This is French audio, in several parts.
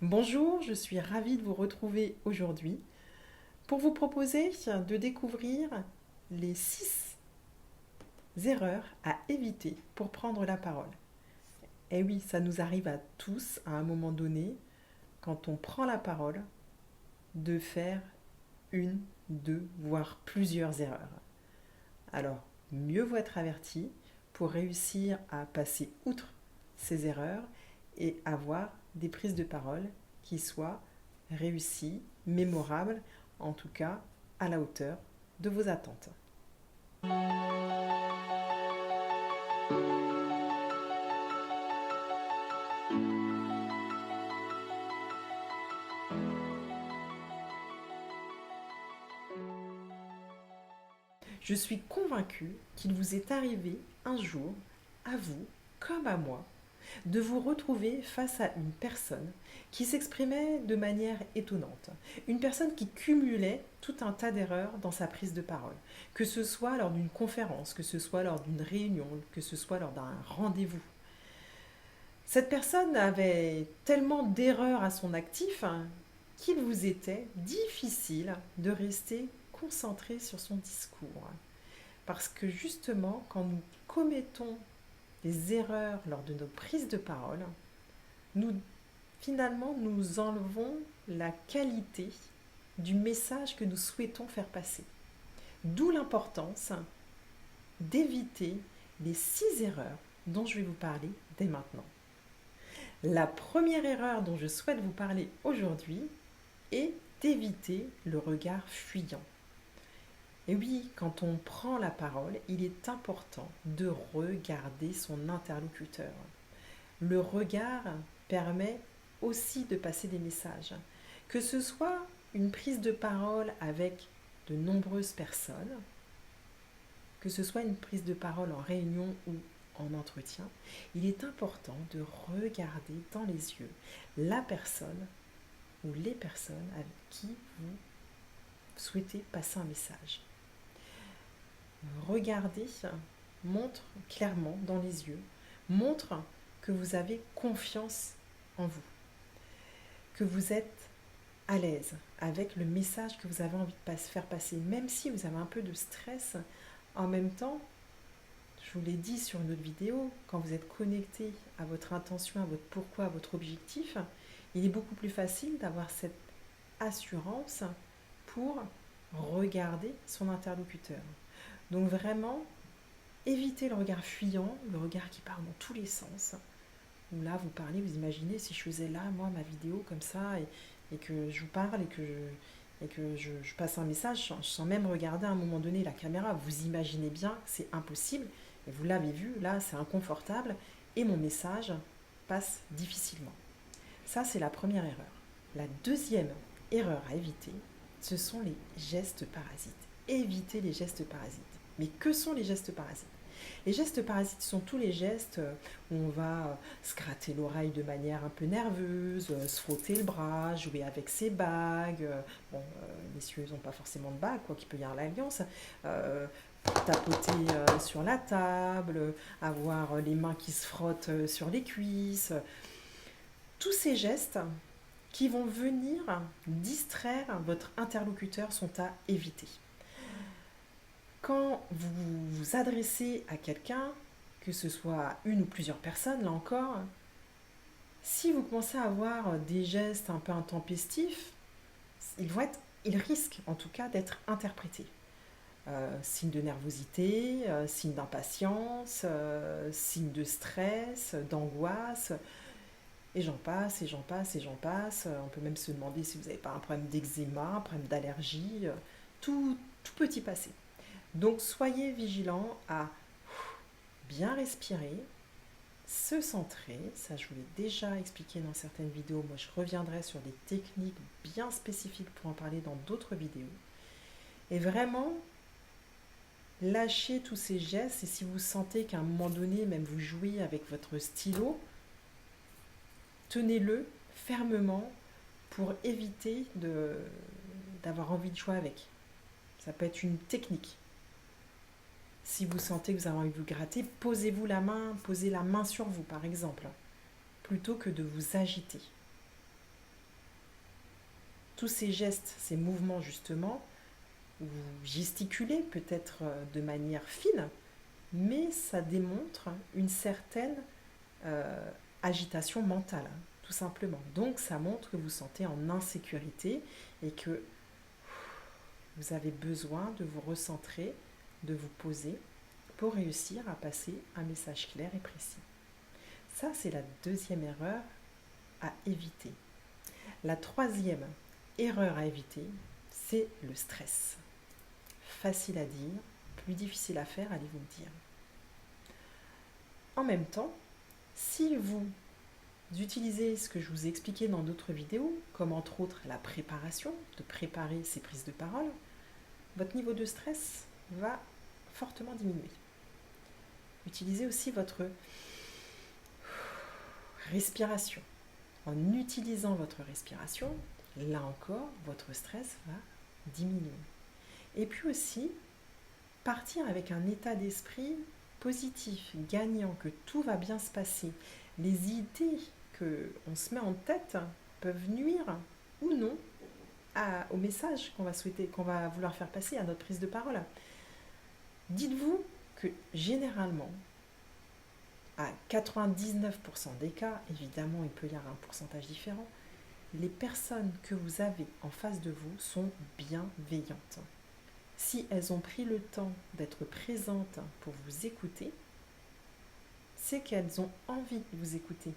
Bonjour, je suis ravie de vous retrouver aujourd'hui pour vous proposer de découvrir les 6 erreurs à éviter pour prendre la parole. Et oui, ça nous arrive à tous à un moment donné, quand on prend la parole, de faire une, deux, voire plusieurs erreurs. Alors, mieux vaut être averti pour réussir à passer outre ces erreurs et avoir des prises de parole qui soient réussies, mémorables, en tout cas à la hauteur de vos attentes. Je suis convaincue qu'il vous est arrivé un jour, à vous comme à moi, de vous retrouver face à une personne qui s'exprimait de manière étonnante, une personne qui cumulait tout un tas d'erreurs dans sa prise de parole, que ce soit lors d'une conférence, que ce soit lors d'une réunion, que ce soit lors d'un rendez-vous. Cette personne avait tellement d'erreurs à son actif qu'il vous était difficile de rester concentré sur son discours. Parce que justement, quand nous commettons des erreurs lors de nos prises de parole, nous finalement nous enlevons la qualité du message que nous souhaitons faire passer. D'où l'importance d'éviter les 6 erreurs dont je vais vous parler dès maintenant. La première erreur dont je souhaite vous parler aujourd'hui est d'éviter le regard fuyant. Et oui, quand on prend la parole, il est important de regarder son interlocuteur. Le regard permet aussi de passer des messages. Que ce soit une prise de parole avec de nombreuses personnes, que ce soit une prise de parole en réunion ou en entretien, il est important de regarder dans les yeux la personne ou les personnes avec qui vous souhaitez passer un message. Regarder montre clairement dans les yeux, montre que vous avez confiance en vous, que vous êtes à l'aise avec le message que vous avez envie de faire passer, même si vous avez un peu de stress. En même temps, je vous l'ai dit sur une autre vidéo, quand vous êtes connecté à votre intention, à votre pourquoi, à votre objectif, il est beaucoup plus facile d'avoir cette assurance pour regarder son interlocuteur. Donc vraiment, évitez le regard fuyant, le regard qui part dans tous les sens. Où là, vous parlez, vous imaginez si je faisais là, moi, ma vidéo comme ça, et que je vous parle et que je passe un message sans même regarder à un moment donné la caméra. Vous imaginez bien, c'est impossible. Et vous l'avez vu, là, c'est inconfortable. Et mon message passe difficilement. Ça, c'est la première erreur. La deuxième erreur à éviter, ce sont les gestes parasites. Évitez les gestes parasites. Mais que sont les gestes parasites? Les gestes parasites sont tous les gestes où on va se gratter l'oreille de manière un peu nerveuse, se frotter le bras, jouer avec ses bagues. Bon, messieurs, ils n'ont pas forcément de bagues, quoi qu'il peut y avoir l'alliance. Tapoter sur la table, avoir les mains qui se frottent sur les cuisses. Tous ces gestes qui vont venir distraire votre interlocuteur sont à éviter. Quand vous vous adressez à quelqu'un, que ce soit une ou plusieurs personnes, là encore, si vous commencez à avoir des gestes un peu intempestifs, ils risquent en tout cas d'être interprétés. Signe de nervosité, signe d'impatience, signe de stress, d'angoisse, et j'en passe, et j'en passe, et j'en passe. On peut même se demander si vous n'avez pas un problème d'eczéma, un problème d'allergie, tout peut y passer. Donc soyez vigilants à bien respirer, se centrer, ça je vous l'ai déjà expliqué dans certaines vidéos, moi je reviendrai sur des techniques bien spécifiques pour en parler dans d'autres vidéos. Et vraiment, lâchez tous ces gestes et si vous sentez qu'à un moment donné, même vous jouez avec votre stylo, tenez-le fermement pour éviter d'avoir envie de jouer avec. Ça peut être une technique. Si vous sentez que vous avez envie de vous gratter, posez-vous la main, posez la main sur vous par exemple, plutôt que de vous agiter. tous ces gestes, ces mouvements justement, vous gesticulez peut-être de manière fine, mais ça démontre une certaine agitation mentale, tout simplement. Donc ça montre que vous sentez en insécurité et que vous avez besoin de vous recentrer, de vous poser pour réussir à passer un message clair et précis. Ça, c'est la deuxième erreur à éviter. La troisième erreur à éviter, c'est le stress. Facile à dire, plus difficile à faire, allez-vous me dire. En même temps, si vous utilisez ce que je vous ai expliqué dans d'autres vidéos, comme entre autres la préparation, de préparer ces prises de parole, votre niveau de stress va fortement diminuer. Utilisez aussi votre respiration. En utilisant votre respiration, là encore, votre stress va diminuer. Et puis aussi, partir avec un état d'esprit positif, gagnant, que tout va bien se passer. Les idées qu'on se met en tête peuvent nuire ou non au message qu'on va vouloir faire passer à notre prise de parole. Dites-vous que généralement, à 99% des cas, évidemment il peut y avoir un pourcentage différent, les personnes que vous avez en face de vous sont bienveillantes. Si elles ont pris le temps d'être présentes pour vous écouter, c'est qu'elles ont envie de vous écouter.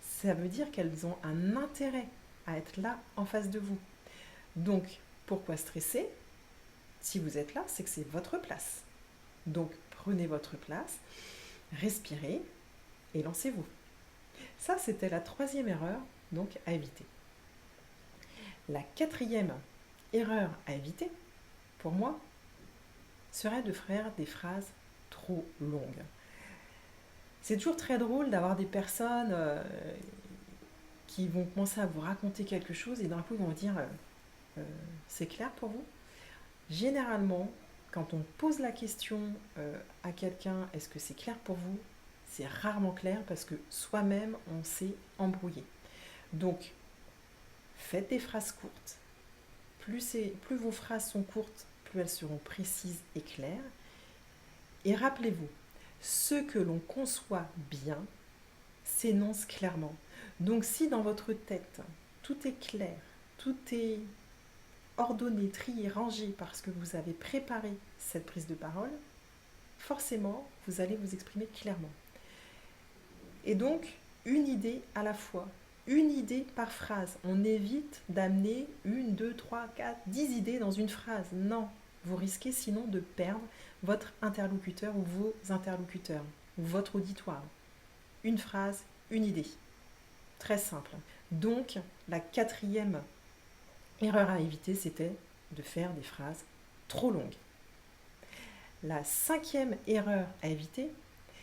Ça veut dire qu'elles ont un intérêt à être là en face de vous. Donc, pourquoi stresser? Si vous êtes là, c'est que c'est votre place. Donc, prenez votre place, respirez et lancez-vous. Ça, c'était la troisième erreur, donc à éviter. La quatrième erreur à éviter, pour moi, serait de faire des phrases trop longues. C'est toujours très drôle d'avoir des personnes qui vont commencer à vous raconter quelque chose et d'un coup ils vont dire c'est clair pour vous? Généralement, quand on pose la question à quelqu'un, est-ce que c'est clair pour vous? C'est rarement clair parce que soi-même on s'est embrouillé. Donc, faites des phrases courtes. Plus vos phrases sont courtes, plus elles seront précises et claires. Et rappelez-vous, ce que l'on conçoit bien s'énonce clairement. Donc si dans votre tête, tout est clair, tout est ordonné, trié, rangé parce que vous avez préparé cette prise de parole, forcément, vous allez vous exprimer clairement. Et donc, une idée à la fois, une idée par phrase. On évite d'amener 1, 2, 3, 4, 10 idées dans une phrase. Non, vous risquez sinon de perdre votre interlocuteur ou vos interlocuteurs, ou votre auditoire. Une phrase, une idée. Très simple. Donc, la quatrième erreur à éviter, c'était de faire des phrases trop longues. La cinquième erreur à éviter,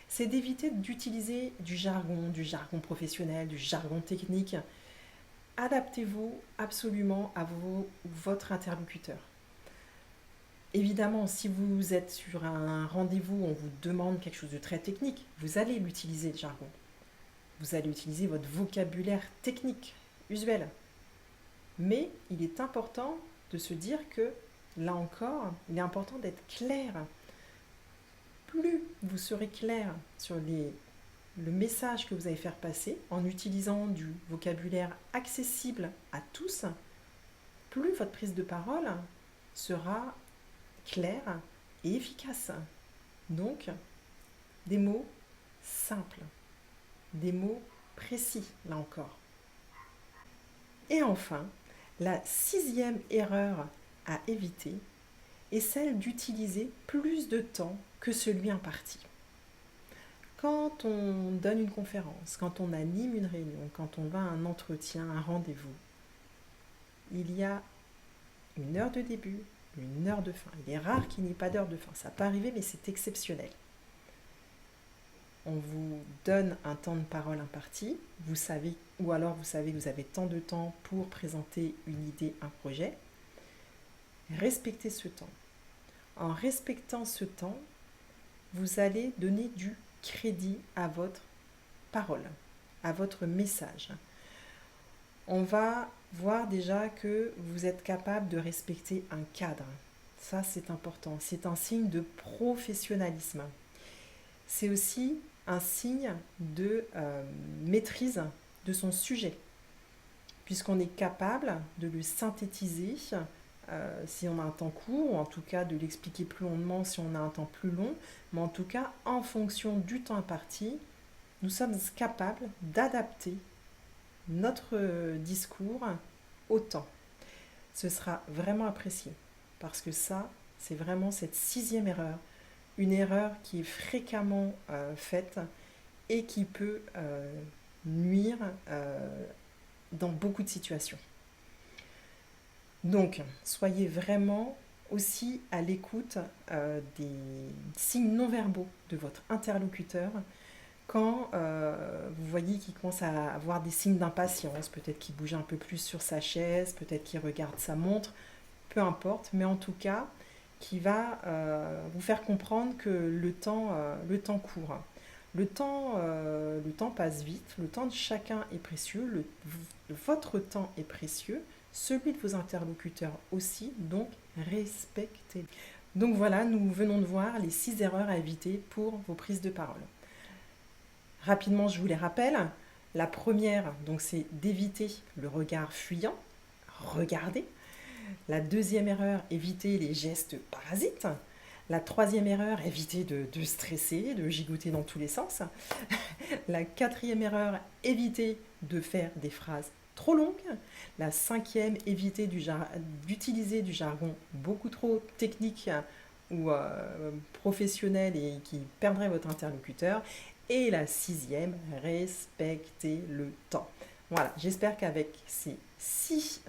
c'est d'éviter d'utiliser du jargon professionnel, du jargon technique. Adaptez-vous absolument à votre interlocuteur. Évidemment, si vous êtes sur un rendez-vous où on vous demande quelque chose de très technique, vous allez l'utiliser, le jargon. Vous allez utiliser votre vocabulaire technique, usuel. Mais il est important de se dire que, là encore, il est important d'être clair. Plus vous serez clair sur le message que vous allez faire passer en utilisant du vocabulaire accessible à tous, plus votre prise de parole sera claire et efficace. Donc, des mots simples, des mots précis, là encore. Et enfin, la sixième erreur à éviter est celle d'utiliser plus de temps que celui imparti. Quand on donne une conférence, quand on anime une réunion, quand on va à un entretien, un rendez-vous, il y a une heure de début, une heure de fin. Il est rare qu'il n'y ait pas d'heure de fin. Ça peut arriver, mais c'est exceptionnel. On vous donne un temps de parole imparti, vous savez, ou alors vous savez que vous avez tant de temps pour présenter une idée, un projet. Respectez ce temps. En respectant ce temps, vous allez donner du crédit à votre parole, à votre message. On va voir déjà que vous êtes capable de respecter un cadre. Ça, c'est important. C'est un signe de professionnalisme. C'est aussi un signe de maîtrise de son sujet, puisqu'on est capable de le synthétiser si on a un temps court, ou en tout cas de l'expliquer plus longuement si on a un temps plus long, mais en tout cas, en fonction du temps imparti, nous sommes capables d'adapter notre discours au temps. Ce sera vraiment apprécié, parce que ça, c'est vraiment cette sixième erreur, une erreur qui est fréquemment faite et qui peut nuire dans beaucoup de situations. Donc, soyez vraiment aussi à l'écoute des signes non-verbaux de votre interlocuteur quand vous voyez qu'il commence à avoir des signes d'impatience, peut-être qu'il bouge un peu plus sur sa chaise, peut-être qu'il regarde sa montre, peu importe, mais en tout cas, qui va vous faire comprendre que le temps court. Le temps passe vite, le temps de chacun est précieux, votre temps est précieux, celui de vos interlocuteurs aussi, donc respectez. Donc voilà, nous venons de voir les 6 erreurs à éviter pour vos prises de parole. Rapidement, je vous les rappelle. La première, donc, c'est d'éviter le regard fuyant. Regardez. La deuxième erreur, éviter les gestes parasites. La troisième erreur, éviter de stresser, de gigoter dans tous les sens. La quatrième erreur, éviter de faire des phrases trop longues. La cinquième, éviter d'utiliser du jargon beaucoup trop technique ou professionnel et qui perdrait votre interlocuteur. Et la sixième, respectez le temps. Voilà, j'espère qu'avec ces 6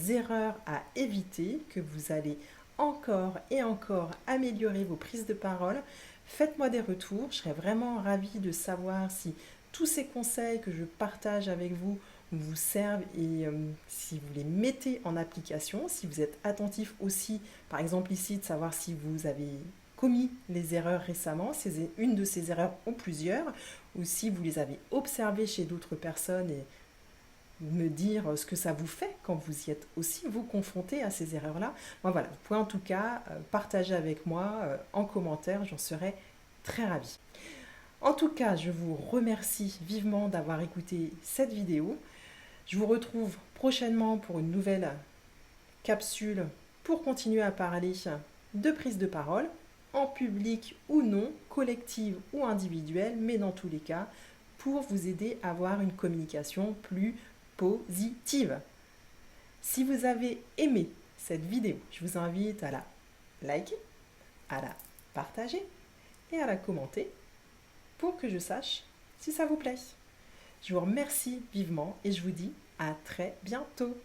erreurs à éviter, que vous allez encore et encore améliorer vos prises de parole. Faites-moi des retours, je serais vraiment ravie de savoir si tous ces conseils que je partage avec vous vous servent et si vous les mettez en application, si vous êtes attentif aussi, par exemple ici, de savoir si vous avez commis les erreurs récemment, c'est une de ces erreurs ou plusieurs, ou si vous les avez observées chez d'autres personnes et me dire ce que ça vous fait quand vous y êtes aussi vous confronté à ces erreurs-là. Bon, voilà, vous pouvez en tout cas partager avec moi en commentaire, j'en serais très ravie. En tout cas, je vous remercie vivement d'avoir écouté cette vidéo. Je vous retrouve prochainement pour une nouvelle capsule pour continuer à parler de prise de parole, en public ou non, collective ou individuelle, mais dans tous les cas, pour vous aider à avoir une communication plus positive. Si vous avez aimé cette vidéo, je vous invite à la liker, à la partager et à la commenter pour que je sache si ça vous plaît. Je vous remercie vivement et je vous dis à très bientôt.